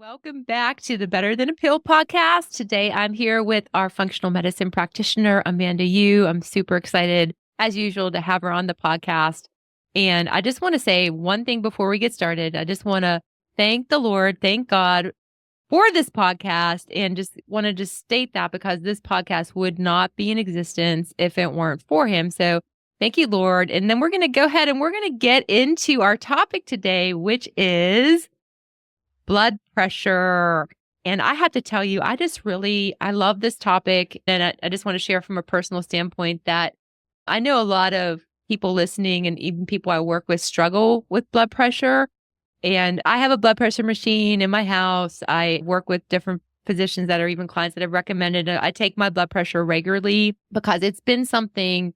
Welcome back to the Better Than a Pill podcast. Today I'm here with our functional medicine practitioner, Amanda Yu. I'm super excited, as usual, to have her on the podcast. And I just want to say one thing before we get started. I just want to thank the Lord, thank God for this podcast, and just want to state that because this podcast would not be in existence if it weren't for him. So thank you, Lord. And then we're going to go ahead and we're going to get into our topic today, which is blood pressure. And I have to tell you, I love this topic. And I just want to share from a personal standpoint that I know a lot of people listening and even people I work with struggle with blood pressure. And I have a blood pressure machine in my house. I work with different physicians that are even clients that have recommended it. I take my blood pressure regularly because it's been something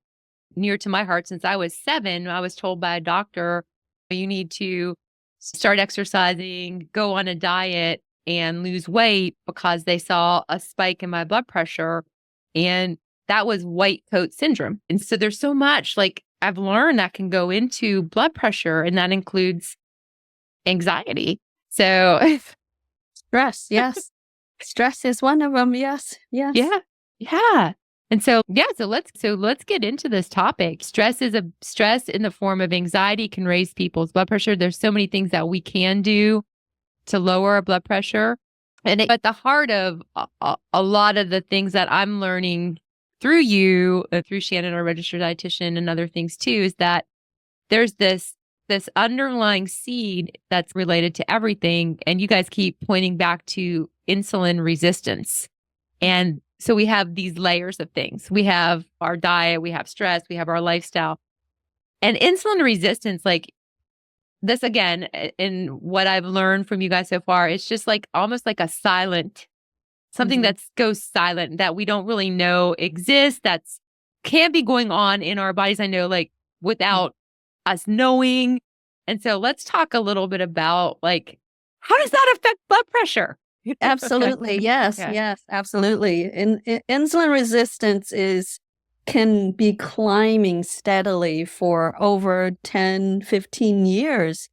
near to my heart since I was 7. I was told by a doctor, you need to start exercising, go on a diet, and lose weight because they saw a spike in my blood pressure. And that was white coat syndrome. And so there's so much like I've learned that can go into blood pressure, and that includes anxiety. So stress, yes. Stress is one of them. Yes. Yes. Yeah. And so let's get into this topic. Stress in the form of anxiety can raise people's blood pressure. There's so many things that we can do to lower our blood pressure. And at the heart of a lot of the things that I'm learning through you, through Shannon, our registered dietitian, and other things too, is that there's this underlying seed that's related to everything. And you guys keep pointing back to insulin resistance. And so we have these layers of things. We have our diet, we have stress, we have our lifestyle. And insulin resistance, like this again, in what I've learned from you guys so far, it's just like almost like a silent, something that goes silent that we don't really know exists, that's can be going on in our bodies, I know, like without us knowing. And so let's talk a little bit about like, how does that affect blood pressure? Absolutely. Yes. Okay. Yes, absolutely. Insulin resistance can be climbing steadily for over 10, 15 years.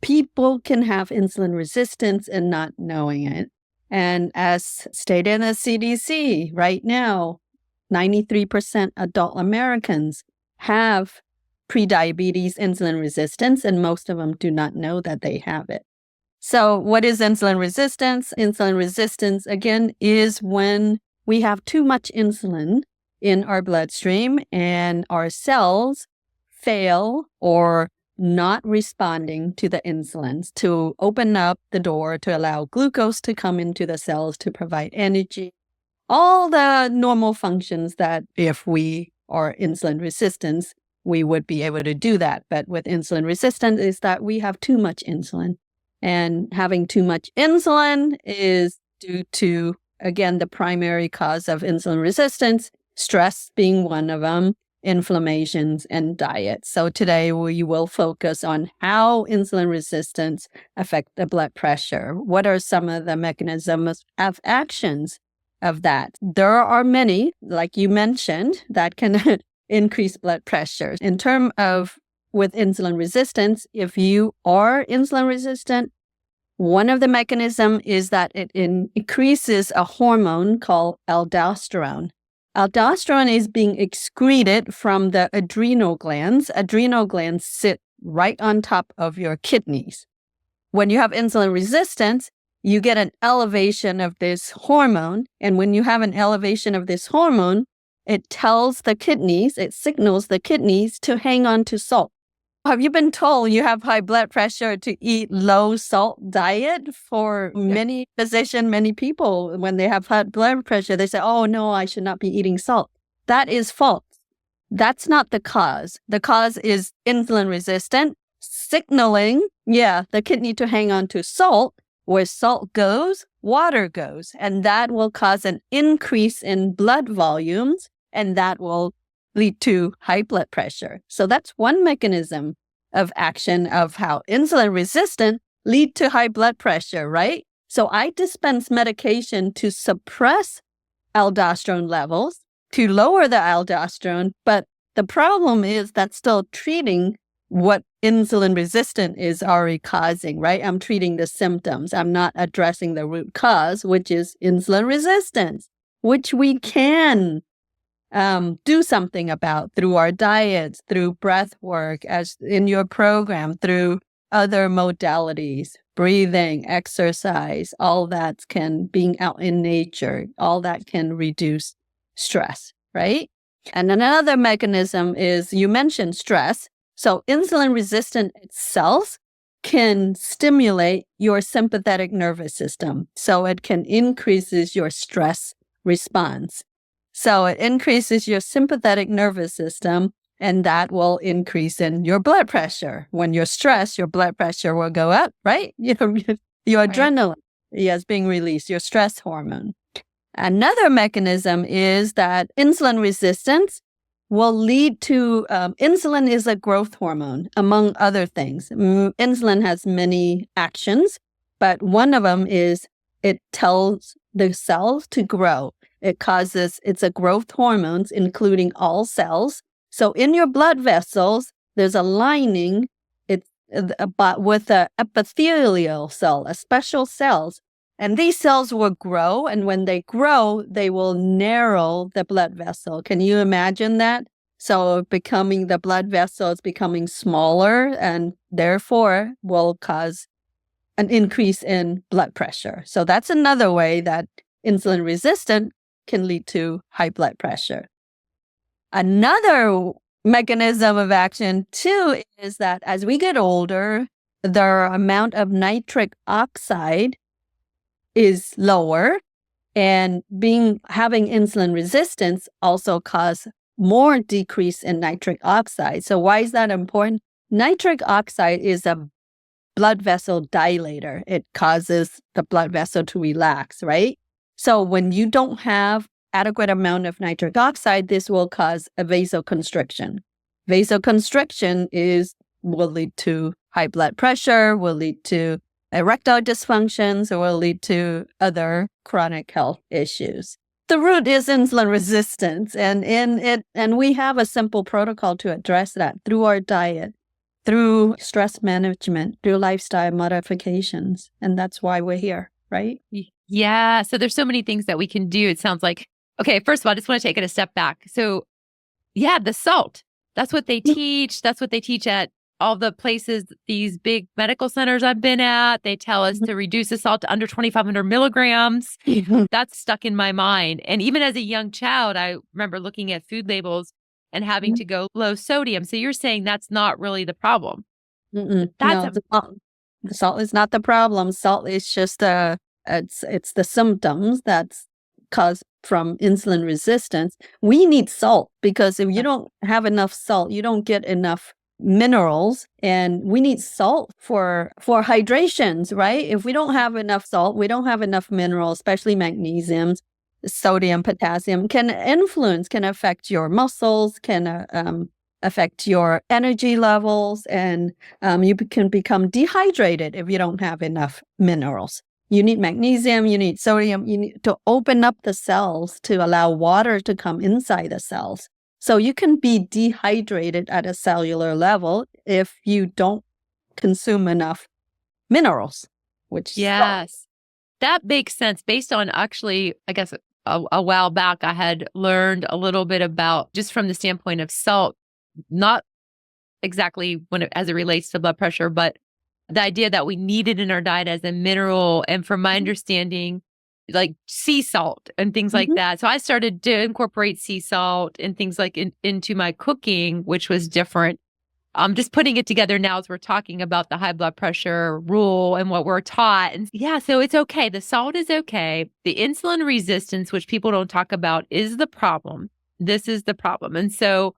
People can have insulin resistance and not knowing it. And as stated in the CDC right now, 93% adult Americans have prediabetes insulin resistance, and most of them do not know that they have it. So what is insulin resistance? Insulin resistance, again, is when we have too much insulin in our bloodstream and our cells fail or not responding to the insulins to open up the door to allow glucose to come into the cells to provide energy. All the normal functions that if we are insulin resistant, we would be able to do that. But with insulin resistance is that we have too much insulin. And having too much insulin is due to, again, the primary cause of insulin resistance, stress being one of them, inflammations, and diet. So today we will focus on how insulin resistance affects the blood pressure. What are some of the mechanisms of actions of that? There are many, like you mentioned, that can increase blood pressure. In terms of with insulin resistance, if you are insulin resistant, one of the mechanisms is that it increases a hormone called aldosterone. Aldosterone is being excreted from the adrenal glands. Adrenal glands sit right on top of your kidneys. When you have insulin resistance, you get an elevation of this hormone. And when you have an elevation of this hormone, it signals the kidneys to hang on to salt. Have you been told you have high blood pressure to eat low salt diet? For many physicians, many people, when they have high blood pressure, they say, oh no, I should not be eating salt. That is false. That's not the cause. The cause is insulin resistant, signaling, the kidney to hang on to salt. Where salt goes, water goes, and that will cause an increase in blood volumes, and that will lead to high blood pressure. So that's one mechanism of action of how insulin resistant lead to high blood pressure, right? So I dispense medication to suppress aldosterone levels, to lower the aldosterone, but the problem is that's still treating what insulin resistant is already causing, right? I'm treating the symptoms. I'm not addressing the root cause, which is insulin resistance, which we can do something about through our diets, through breath work, as in your program, through other modalities, breathing, exercise, all that can, being out in nature, all that can reduce stress, right? And another mechanism is, you mentioned stress. So insulin resistant itself can stimulate your sympathetic nervous system. So it can increases your stress response. So it increases your sympathetic nervous system, and that will increase in your blood pressure. When you're stressed, your blood pressure will go up, right? Your adrenaline is being released, your stress hormone. Another mechanism is that insulin resistance will lead to, insulin is a growth hormone, among other things. Insulin has many actions, but one of them is it tells the cells to grow. It's a growth hormones, including all cells. So in your blood vessels, there's a lining, it's with an epithelial cell, a special cells. And these cells will grow, and when they grow, they will narrow the blood vessel. Can you imagine that? So the blood vessel is becoming smaller, and therefore will cause an increase in blood pressure. So that's another way that insulin resistant can lead to high blood pressure. Another mechanism of action too is that as we get older, the amount of nitric oxide is lower, and having insulin resistance also cause more decrease in nitric oxide. So why is that important? Nitric oxide is a blood vessel dilator. It causes the blood vessel to relax, right? So when you don't have adequate amount of nitric oxide, this will cause a vasoconstriction. Vasoconstriction will lead to high blood pressure, will lead to erectile dysfunctions, or will lead to other chronic health issues. The root is insulin resistance, and we have a simple protocol to address that through our diet, through stress management, through lifestyle modifications, and that's why we're here, right? Yeah. So there's so many things that we can do. It sounds like, okay, first of all, I just want to take it a step back. So yeah, the salt, that's what they teach. That's what they teach at all the places, these big medical centers I've been at. They tell us to reduce the salt to under 2,500 milligrams. That's stuck in my mind. And even as a young child, I remember looking at food labels and having to go low sodium. So you're saying that's not really the problem. No, the salt is not the problem. Salt is just it's the symptoms that's caused from insulin resistance. We need salt because if you don't have enough salt, you don't get enough minerals, and we need salt for hydrations, right? If we don't have enough salt, we don't have enough minerals, especially magnesium, sodium, potassium, can affect your muscles, can affect your energy levels, and you can become dehydrated if you don't have enough minerals. You need magnesium, you need sodium, you need to open up the cells to allow water to come inside the cells. So you can be dehydrated at a cellular level if you don't consume enough minerals, which yes, that makes sense. Based on actually, I guess a while back, I had learned a little bit about just from the standpoint of salt, not exactly as it relates to blood pressure, but the idea that we need it in our diet as a mineral. And from my understanding, like sea salt and things like that. So I started to incorporate sea salt and things like into my cooking, which was different. I'm just putting it together now as we're talking about the high blood pressure rule and what we're taught. And yeah, so it's okay. The salt is okay. The insulin resistance, which people don't talk about, is the problem. This is the problem. And so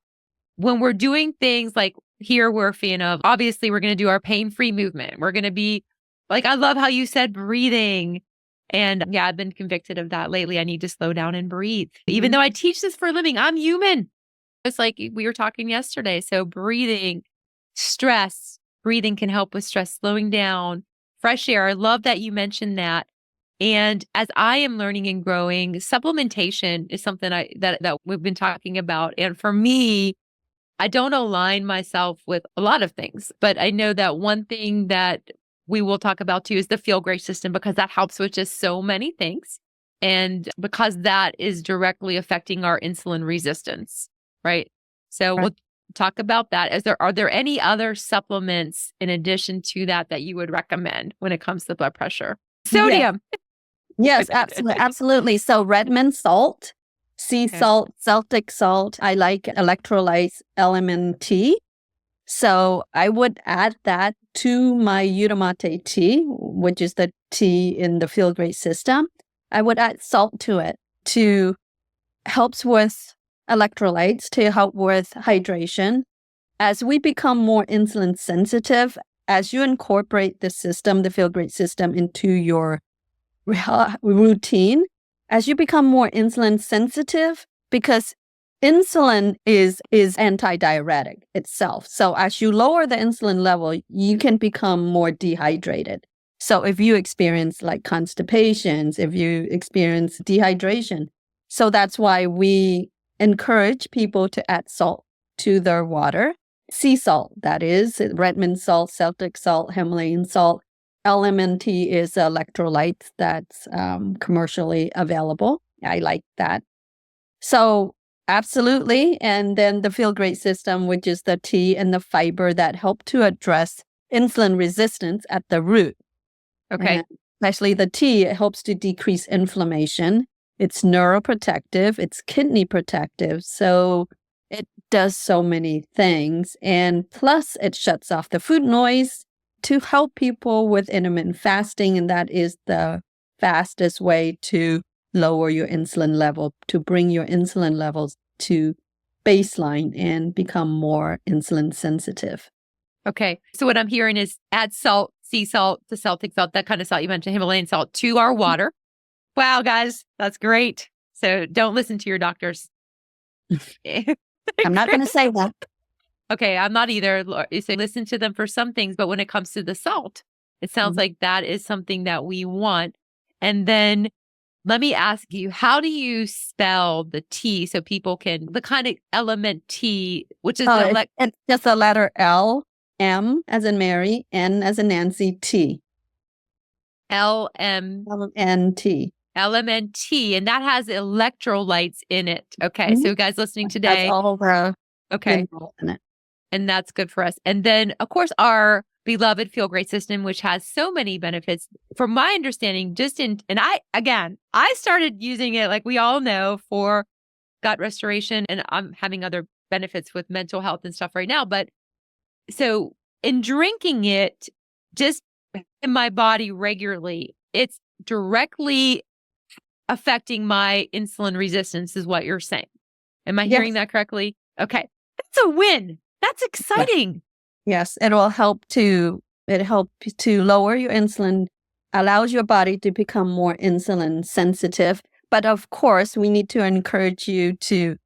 when we're doing things like here, we're a fan of, obviously, we're going to do our pain-free movement. We're going to be like, I love how you said breathing. And yeah, I've been convicted of that lately. I need to slow down and breathe. Even though I teach this for a living, I'm human. It's like we were talking yesterday. So breathing, stress, breathing can help with stress, slowing down, fresh air. I love that you mentioned that. And as I am learning and growing, supplementation is something that we've been talking about. And for me, I don't align myself with a lot of things, but I know that one thing that we will talk about too is the feel great system, because that helps with just so many things. And because that is directly affecting our insulin resistance, right? So we'll talk about that. Are there any other supplements in addition to that that you would recommend when it comes to blood pressure? Sodium. Yes, absolutely. Absolutely. So Redmond salt, sea salt, Celtic salt. I like electrolytes, LMNT. So I would add that to my Utamate tea, which is the tea in the Feel Great system. I would add salt to it to helps with electrolytes, to help with hydration. As we become more insulin sensitive, as you incorporate the system, the Feel Great system, into your routine, as you become more insulin sensitive, because insulin is anti-diuretic itself. So as you lower the insulin level, you can become more dehydrated. So if you experience like constipations, if you experience dehydration, so that's why we encourage people to add salt to their water. Sea salt, that is, Redmond salt, Celtic salt, Himalayan salt. LMNT is electrolyte that's commercially available. I like that. So absolutely. And then the Feel Great system, which is the tea and the fiber that help to address insulin resistance at the root. Okay. And especially the tea, it helps to decrease inflammation. It's neuroprotective. It's kidney protective. So it does so many things. And plus, it shuts off the food noise to help people with intermittent fasting. And that is the fastest way to lower your insulin level, to bring your insulin levels to baseline and become more insulin sensitive. Okay. So what I'm hearing is add salt, sea salt, the Celtic salt, that kind of salt you mentioned, Himalayan salt, to our water. Wow, guys, that's great. So don't listen to your doctors. I'm not going to say that. Okay, I'm not either. You say listen to them for some things, but when it comes to the salt, it sounds like that is something that we want. And then let me ask you, how do you spell the T so people can, the kind of element T, which is it's just the letter L, M as in Mary, N as in Nancy, T. LMNT. LMNT, and that has electrolytes in it. Okay, so guys listening today. That's all the in it. And that's good for us. And then, of course, our beloved Feel Great system, which has so many benefits. From my understanding, I started using it, like we all know, for gut restoration, and I'm having other benefits with mental health and stuff right now. But so in drinking it just in my body regularly, it's directly affecting my insulin resistance, is what you're saying. Am I hearing that correctly? Okay. That's a win. That's exciting. Yes, it helps to lower your insulin, allows your body to become more insulin sensitive. But of course, we need to encourage you to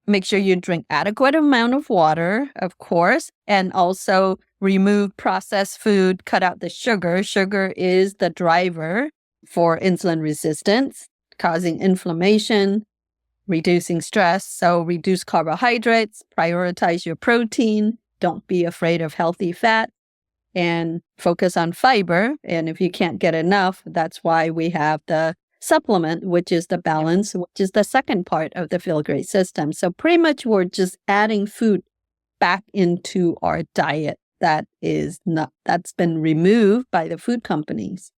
make sure you drink adequate amount of water, of course, and also remove processed food, cut out the sugar. Sugar is the driver for insulin resistance, causing inflammation, reducing stress. So reduce carbohydrates, prioritize your protein, don't be afraid of healthy fat, and focus on fiber. And if you can't get enough, that's why we have the supplement, which is the balance, which is the second part of the Feel Great system. So pretty much we're just adding food back into our diet that's been removed by the food companies.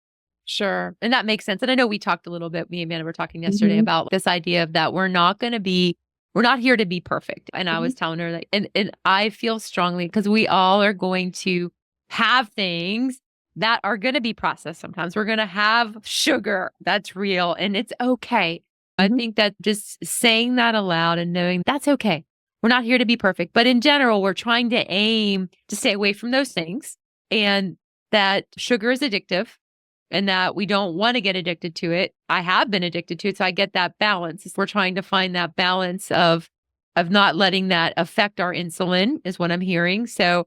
Sure. And that makes sense. And I know we talked a little bit, me and Amanda were talking yesterday about this idea of that we're not here to be perfect. And I was telling her that, and I feel strongly, because we all are going to have things that are going to be processed. Sometimes we're going to have sugar that's real, and it's okay. I think that just saying that aloud and knowing that's okay. We're not here to be perfect, but in general, we're trying to aim to stay away from those things, and that sugar is addictive, and that we don't want to get addicted to it. I have been addicted to it, so I get that balance. We're trying to find that balance of not letting that affect our insulin, is what I'm hearing. So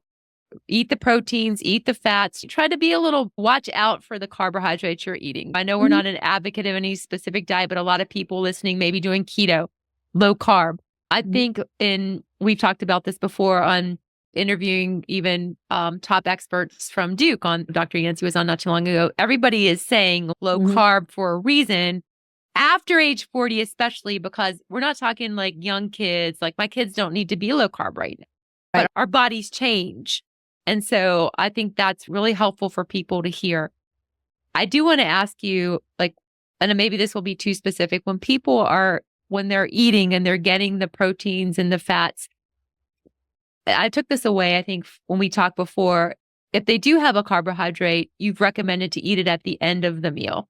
eat the proteins, eat the fats, try to watch out for the carbohydrates you're eating. I know we're not an advocate of any specific diet, but a lot of people listening may be doing keto, low carb. I think in we've talked about this before on interviewing even top experts from Duke on Dr. Yancey was on not too long ago. Everybody is saying low carb for a reason after age 40, especially because we're not talking like young kids. Like my kids don't need to be low carb right now, but our bodies change. And so I think that's really helpful for people to hear. I do want to ask you, like, and maybe this will be too specific, when they're eating and they're getting the proteins and the fats, I took this away, I think, when we talked before. If they do have a carbohydrate, you've recommended to eat it at the end of the meal.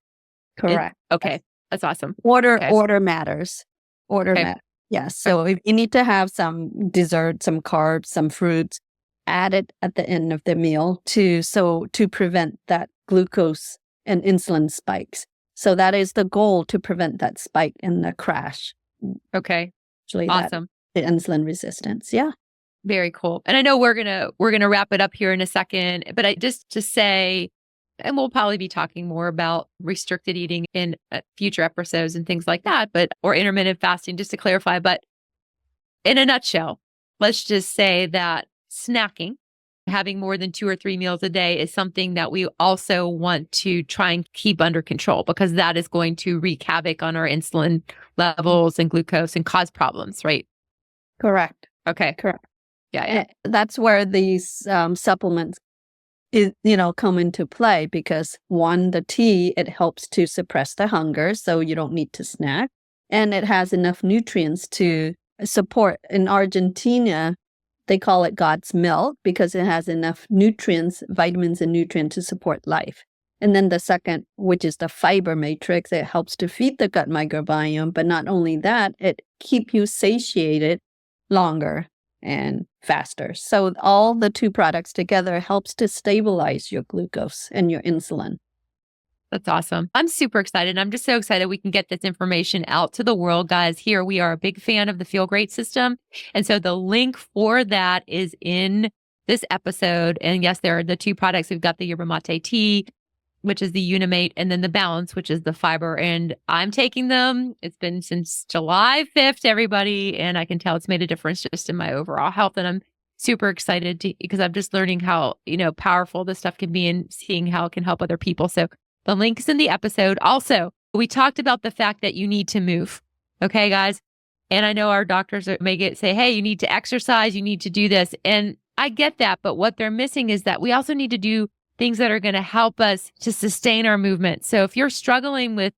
Correct. Okay. That's awesome. Order matters. Matters. Yes. So if you need to have some dessert, some carbs, some fruits, add it at the end of the meal to prevent that glucose and insulin spikes. So that is the goal, to prevent that spike in the crash. Okay. Actually, awesome. The insulin resistance. Yeah. Very cool. And I know we're gonna wrap it up here in a second, but I just to say, and we'll probably be talking more about restricted eating in future episodes and things like that, or intermittent fasting, just to clarify. But in a nutshell, let's just say that snacking, having more than 2 or 3 meals a day, is something that we also want to try and keep under control, because that is going to wreak havoc on our insulin levels and glucose and cause problems, right? Correct. Okay. Correct. Yeah. That's where these supplements come into play, because one, the tea, it helps to suppress the hunger, so you don't need to snack, and it has enough nutrients to support. In Argentina, they call it God's milk because it has enough nutrients, vitamins and nutrients to support life. And then the second, which is the fiber matrix, it helps to feed the gut microbiome, but not only that, it keeps you satiated longer and faster. So all the two products together helps to stabilize your glucose and your insulin. That's awesome. I'm super excited. I'm just so excited we can get this information out to the world, guys. Here, we are a big fan of the Feel Great system. And so the link for that is in this episode. And yes, there are the 2 products. We've got the yerba mate tea, which is the Unimate, and then the Balance, which is the fiber. And I'm taking them. It's been since July 5th, everybody. And I can tell it's made a difference just in my overall health. And I'm super excited because I'm just learning how, powerful this stuff can be and seeing how it can help other people. So the link is in the episode. Also, we talked about the fact that you need to move. Okay, guys. And I know our doctors may say, hey, you need to exercise, you need to do this. And I get that. But what they're missing is that we also need to do things that are going to help us to sustain our movement. So if you're struggling with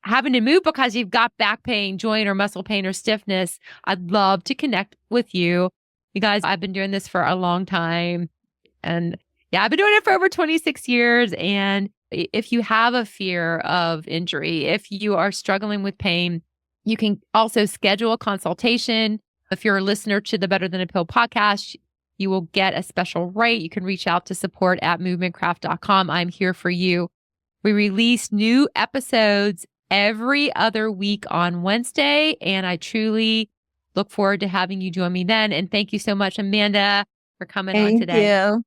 having to move because you've got back pain, joint or muscle pain or stiffness, I'd love to connect with you. You guys, I've been doing this for a long time. And yeah, I've been doing it for over 26 years. And if you have a fear of injury, if you are struggling with pain, you can also schedule a consultation. If you're a listener to the Better Than a Pill podcast, you will get a special rate. You can reach out to support@movementcraft.com. I'm here for you. We release new episodes every other week on Wednesday, and I truly look forward to having you join me then. And thank you so much, Amanda, for coming on today. Thank you.